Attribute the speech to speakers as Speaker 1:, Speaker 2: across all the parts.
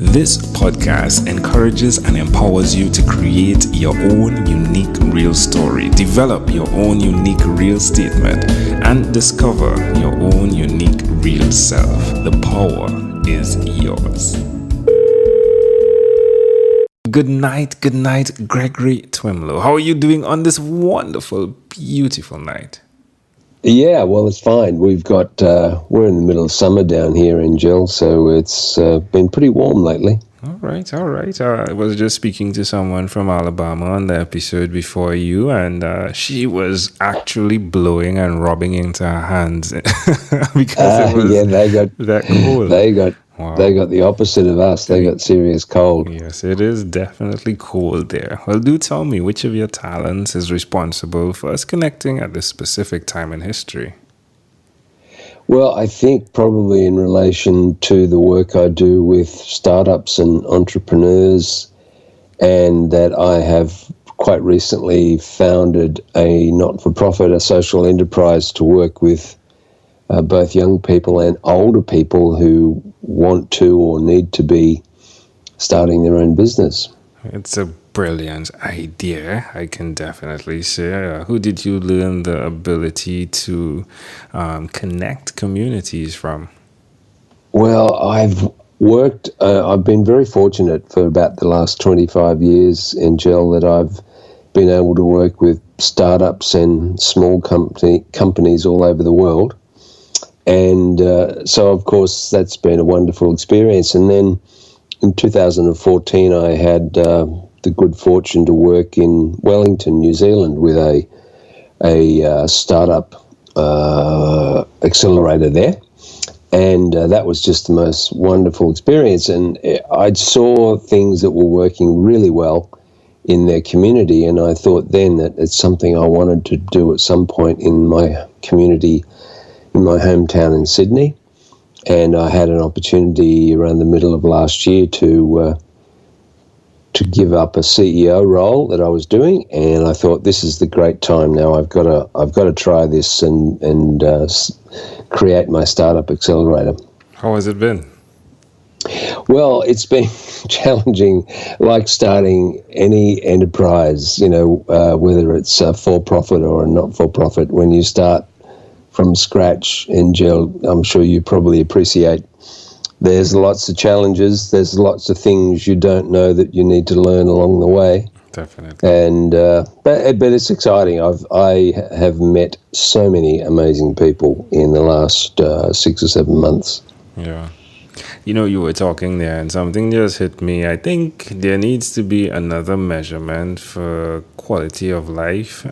Speaker 1: This podcast encourages and empowers you to create your own unique real story, develop your own unique real statement, and discover your own unique real self. The power is yours. Good night, Gregory Twemlow. How are you doing on this wonderful, beautiful night?
Speaker 2: Yeah, well, it's fine. We're in the middle of summer down here in Jill, so it's been pretty warm lately.
Speaker 1: All right. I was just speaking to someone from Alabama on the episode before you, and she was actually blowing and rubbing into her hands because it was that cold.
Speaker 2: They got the opposite of us. They got serious cold.
Speaker 1: Yes, it is definitely cold there. Well, do tell me, which of your talents is responsible for us connecting at this specific time in history?
Speaker 2: Well, I think probably in relation to the work I do with startups and entrepreneurs, and that I have quite recently founded a not-for-profit, a social enterprise to work with both young people and older people who want to or need to be starting their own business.
Speaker 1: It's a brilliant idea, I can definitely say. Who did you learn the ability to connect communities from?
Speaker 2: Well, I've been very fortunate for about the last 25 years in Gel that I've been able to work with startups and small companies all over the world. And so, of course, that's been a wonderful experience. And then in 2014, I had the good fortune to work in Wellington, New Zealand, with a startup accelerator there. And that was just the most wonderful experience. And I saw things that were working really well in their community. And I thought then that it's something I wanted to do at some point in my community, in my hometown in Sydney. And I had an opportunity around the middle of last year to give up a CEO role that I was doing, and I thought this is the great time now. I've got to try this and create my startup accelerator.
Speaker 1: How has it been?
Speaker 2: Well, it's been challenging, like starting any enterprise. Whether it's a for-profit or a not-for-profit. When you start from scratch in Jill, I'm sure you probably appreciate there's lots of challenges, there's lots of things you don't know that you need to learn along the way.
Speaker 1: Definitely.
Speaker 2: And but it's exciting. I have met so many amazing people in the last 6 or 7 months.
Speaker 1: Yeah. You were talking there and something just hit me. I think there needs to be another measurement for quality of life.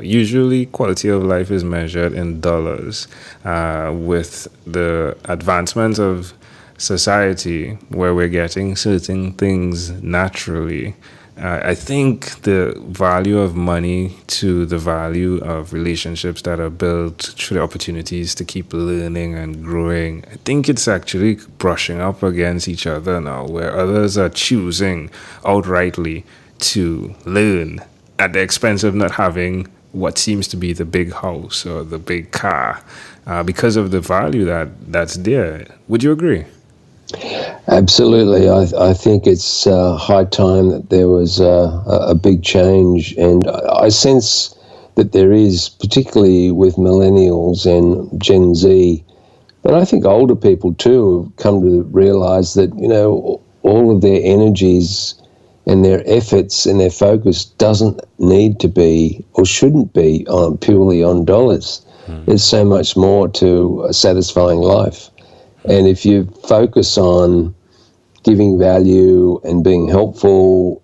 Speaker 1: Usually quality of life is measured in dollars. With the advancement of society where we're getting certain things naturally, I think the value of money to the value of relationships that are built through the opportunities to keep learning and growing, I think it's actually brushing up against each other now, where others are choosing outrightly to learn at the expense of not having what seems to be the big house or the big car, because of the value that's there. Would you agree?
Speaker 2: Absolutely. I think it's high time that there was a big change, and I sense that there is, particularly with millennials and Gen Z, but I think older people too have come to realise that, all of their energies and their efforts and their focus doesn't need to be or shouldn't be purely on dollars. There's so much more to a satisfying life. And if you focus on giving value and being helpful,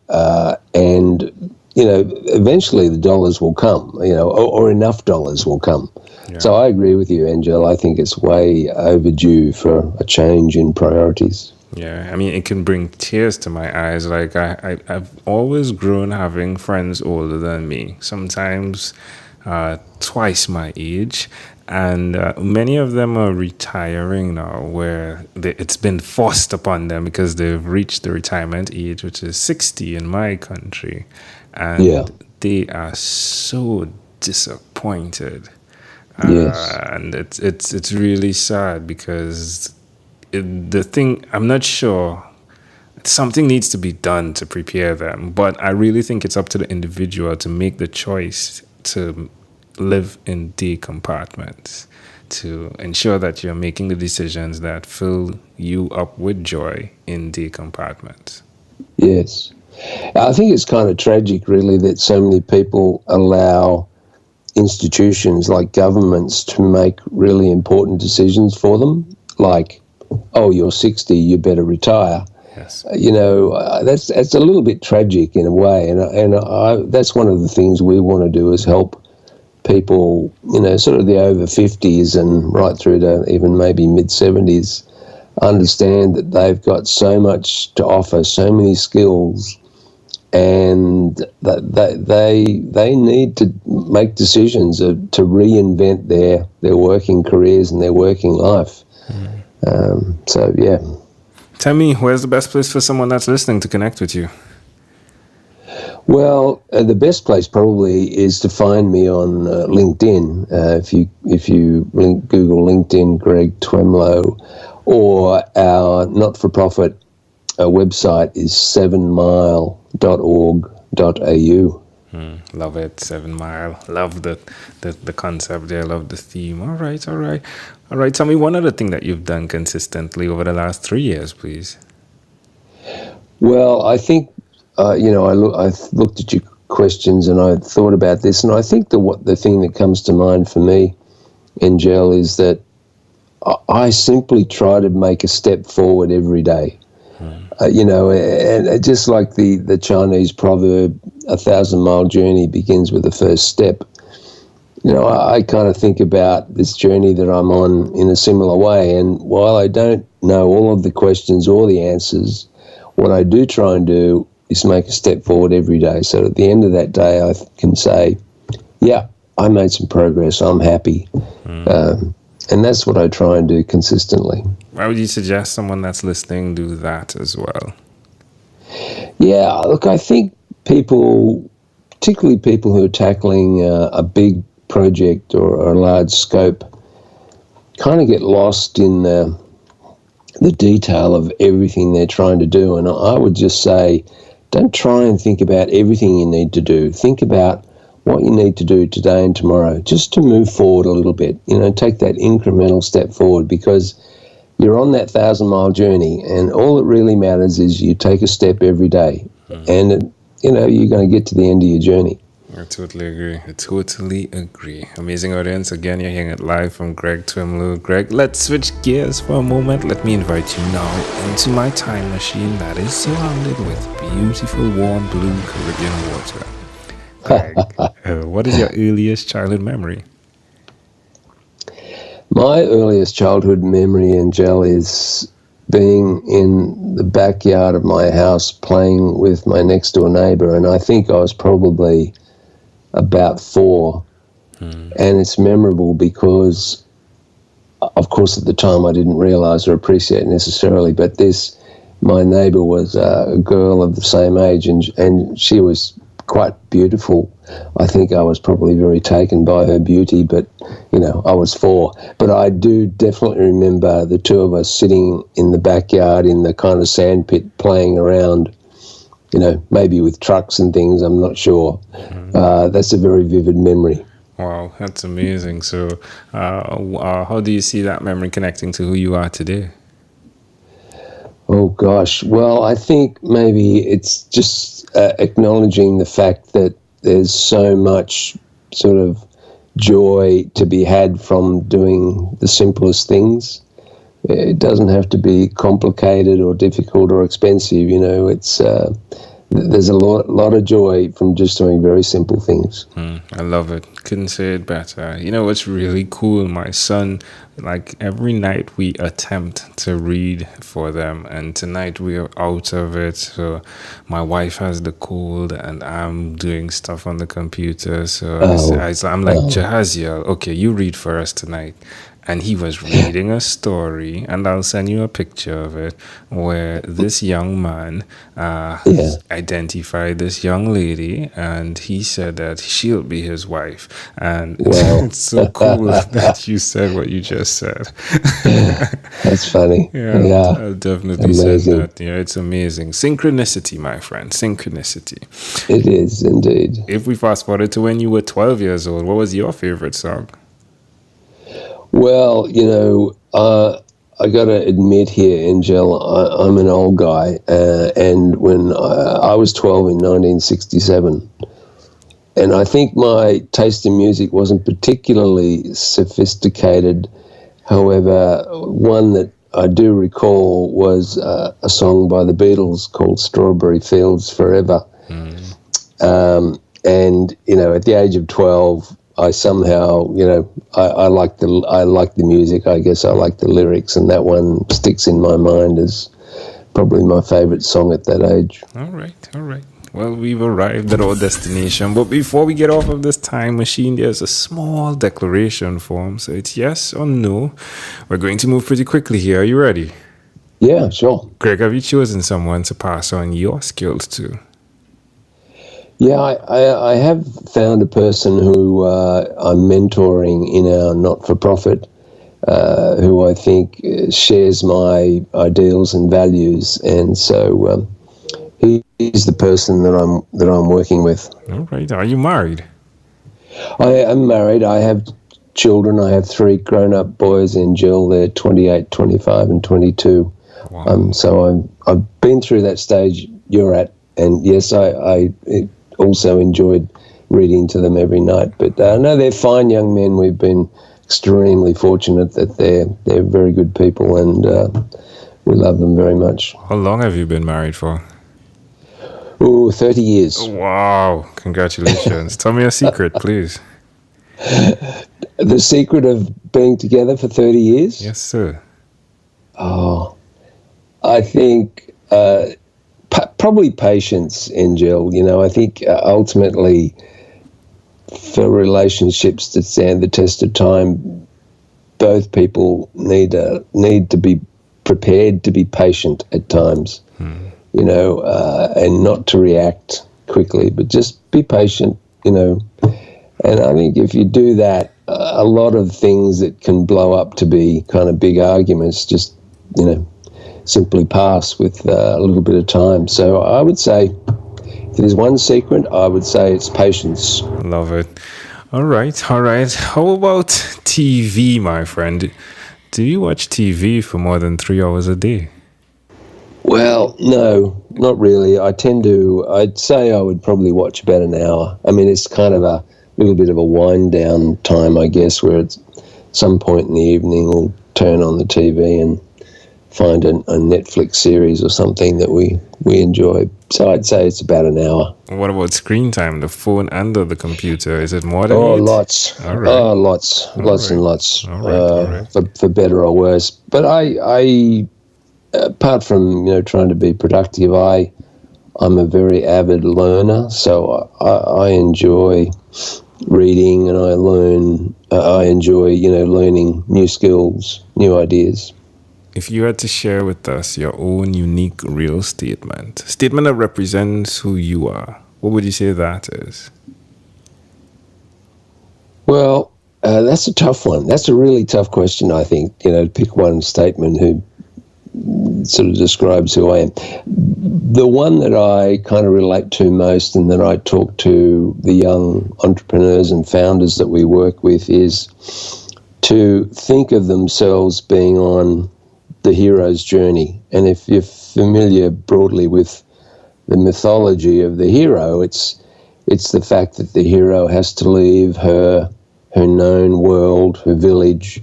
Speaker 2: and, eventually the dollars will come, or enough dollars will come. Yeah. So I agree with you, Angel. I think it's way overdue for a change in priorities.
Speaker 1: Yeah, I mean, it can bring tears to my eyes. Like, I've always grown having friends older than me, sometimes twice my age. And many of them are retiring now, where it's been forced upon them because they've reached the retirement age, which is 60 in my country. And they are so disappointed.
Speaker 2: Yes.
Speaker 1: And it's really sad because the thing, I'm not sure something needs to be done to prepare them. But I really think it's up to the individual to make the choice to live in D compartments, to ensure that you're making the decisions that fill you up with joy in D compartments.
Speaker 2: Yes. I think it's kind of tragic, really, that so many people allow institutions like governments to make really important decisions for them, like, oh, you're 60, you better retire.
Speaker 1: Yes.
Speaker 2: That's a little bit tragic in a way, and that's one of the things we want to do is help people, sort of the over 50s and right through to even maybe mid 70s, understand that they've got so much to offer, so many skills, and that they need to make decisions to reinvent their working careers and their working life. So, yeah.
Speaker 1: Tell me, where's the best place for someone that's listening to connect with you?
Speaker 2: Well, the best place probably is to find me on LinkedIn. If you Google LinkedIn Greg Twemlow, or our not-for-profit website is 7mile.org.au.
Speaker 1: Love it, 7 Mile. Love the concept there. Love the theme. All right. Tell me one other thing that you've done consistently over the last 3 years, please.
Speaker 2: Well, I think I looked at your questions and I thought about this, and I think the thing that comes to mind for me, Angel, is that I simply try to make a step forward every day. And just like the Chinese proverb, 1,000-mile journey begins with the first step. I kind of think about this journey that I'm on in a similar way. And while I don't know all of the questions or the answers, what I do try and do is make a step forward every day. So at the end of that day, I can say, yeah, I made some progress. I'm happy. And that's what I try and do consistently.
Speaker 1: Why would you suggest someone that's listening do that as well?
Speaker 2: Yeah, look, I think people, particularly people who are tackling a big project or a large scope, kind of get lost in the detail of everything they're trying to do. And I would just say, don't try and think about everything you need to do. Think about what you need to do today and tomorrow, just to move forward a little bit. Take that incremental step forward, because you're on that 1,000-mile journey, and all that really matters is you take a step every day, and you're going to get to the end of your journey.
Speaker 1: I totally agree. Amazing audience. Again, you're hearing it live from Greg Twemlow. Greg, let's switch gears for a moment. Let me invite you now into my time machine that is surrounded with beautiful, warm, blue Caribbean water. Greg, what is your earliest childhood memory?
Speaker 2: My earliest childhood memory, Angel, is being in the backyard of my house playing with my next door neighbour, and I think I was probably about 4. And it's memorable because, of course, at the time I didn't realise or appreciate necessarily, but my neighbour was a girl of the same age, and she was quite beautiful. I think I was probably very taken by her beauty, but I was 4. But I do definitely remember the two of us sitting in the backyard in the kind of sand pit playing around, maybe with trucks and things, I'm not sure. That's a very vivid memory.
Speaker 1: Wow, that's amazing. So how do you see that memory connecting to who you are today?
Speaker 2: Oh, gosh. Well, I think maybe it's just acknowledging the fact that there's so much sort of joy to be had from doing the simplest things. It doesn't have to be complicated or difficult or expensive. There's a lot of joy from just doing very simple things.
Speaker 1: I love it. Couldn't say it better. What's really cool? My son, every night we attempt to read for them, and tonight we are out of it. So my wife has the cold, and I'm doing stuff on the computer. So I'm like, Jahaziel, okay, you read for us tonight. and he was reading a story, and I'll send you a picture of it, where this young man identified this young lady, and he said that she'll be his wife. And
Speaker 2: Wow.
Speaker 1: it's so cool that you said what you just said.
Speaker 2: That's funny.
Speaker 1: Yeah, I'll definitely
Speaker 2: Amazing.
Speaker 1: send that. Yeah, it's amazing. Synchronicity, my friend. Synchronicity.
Speaker 2: It is indeed.
Speaker 1: If we fast forward to when you were 12 years old, what was your favorite song?
Speaker 2: Well, I got to admit here, Angel, I'm an old guy, and when I was 12 in 1967, and I think my taste in music wasn't particularly sophisticated. However, one that I do recall was a song by the Beatles called Strawberry Fields Forever. And, at the age of 12, I somehow, I like the music. I guess I like the lyrics, and that one sticks in my mind as probably my favorite song at that age.
Speaker 1: All right. Well, we've arrived at our destination, but before we get off of this time machine, there's a small declaration form. So it's yes or no. We're going to move pretty quickly here. Are you ready?
Speaker 2: Yeah, sure.
Speaker 1: Greg, have you chosen someone to pass on your skills to?
Speaker 2: Yeah, I have found a person who I'm mentoring in our not-for-profit, who I think shares my ideals and values, and so he is the person that I'm working with.
Speaker 1: All right. Are you married?
Speaker 2: I am married. I have children. I have 3 grown-up boys and Jill. They're 28, 25, and 22.
Speaker 1: Wow.
Speaker 2: So I've been through that stage you're at, and yes, I also enjoyed reading to them every night. But no, they're fine young men. We've been extremely fortunate that they're very good people, and we love them very much.
Speaker 1: How long have you been married for?
Speaker 2: 30 years.
Speaker 1: Wow. Congratulations. Tell me a secret, please.
Speaker 2: The secret of being together for 30 years?
Speaker 1: Yes, sir.
Speaker 2: Oh, I think probably patience, Angel. I think ultimately for relationships to stand the test of time, both people need to be prepared to be patient at times, and not to react quickly, but just be patient, And I think if you do that, a lot of things that can blow up to be kind of big arguments just, simply pass with a little bit of time. So I would say, if there's one secret, I would say it's patience.
Speaker 1: Love it. All right. How about TV, my friend? Do you watch TV for more than 3 hours a day?
Speaker 2: Well, no, not really. I'd say I would probably watch about an hour. I mean, it's kind of a little bit of a wind down time, I guess, where it's some point in the evening we'll turn on the TV and find a Netflix series or something that we enjoy. So I'd say it's about an hour.
Speaker 1: What about screen time, the phone and the computer? Is it more than 8?
Speaker 2: Lots.
Speaker 1: All right.
Speaker 2: Lots and lots.
Speaker 1: All right.
Speaker 2: For better or worse. But I apart from trying to be productive, I'm a very avid learner, so I enjoy reading, and I enjoy learning new skills, new ideas.
Speaker 1: If you had to share with us your own unique real statement that represents who you are, what would you say that is? Well,
Speaker 2: that's a tough one. That's a really tough question, I think, to pick one statement who sort of describes who I am. The one that I kind of relate to most, and that I talk to the young entrepreneurs and founders that we work with, is to think of themselves being on the hero's journey. And if you're familiar broadly with the mythology of the hero, it's the fact that the hero has to leave her known world, her village,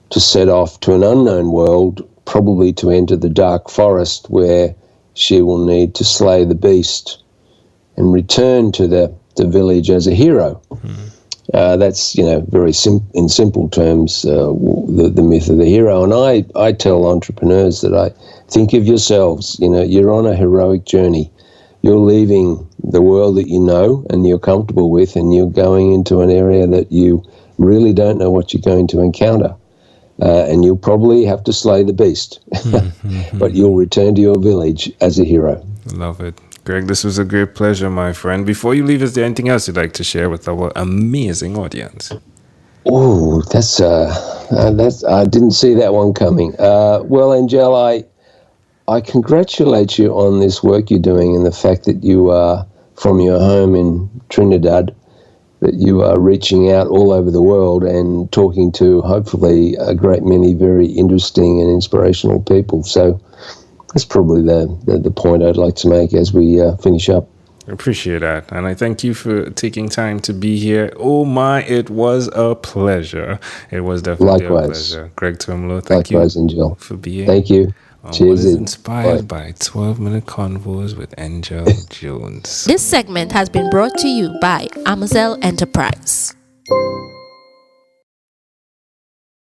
Speaker 2: to set off to an unknown world, probably to enter the dark forest, where she will need to slay the beast and return to the village as a hero. That's, very in simple terms, the myth of the hero. And I tell entrepreneurs that I think of yourselves, you're on a heroic journey. You're leaving the world that you know and you're comfortable with, and you're going into an area that you really don't know what you're going to encounter. and you'll probably have to slay the beast, but you'll return to your village as a hero.
Speaker 1: Love it. Greg, this was a great pleasure, my friend. Before you leave, is there anything else you'd like to share with our amazing audience?
Speaker 2: Oh, that's I didn't see that one coming. Well, Angel, I congratulate you on this work you're doing and the fact that you are from your home in Trinidad, that you are reaching out all over the world and talking to hopefully a great many very interesting and inspirational people. So that's probably the point I'd like to make as we finish up.
Speaker 1: I appreciate that. And I thank you for taking time to be here. Oh my, it was a pleasure. It was definitely
Speaker 2: Likewise.
Speaker 1: a pleasure. Greg Twemlow, thank
Speaker 2: Likewise,
Speaker 1: you
Speaker 2: Angel.
Speaker 1: for being
Speaker 2: Thank you. Cheers.
Speaker 1: What is inspired by 12-minute convos with Angel Jones.
Speaker 3: This segment has been brought to you by Amazel Enterprise.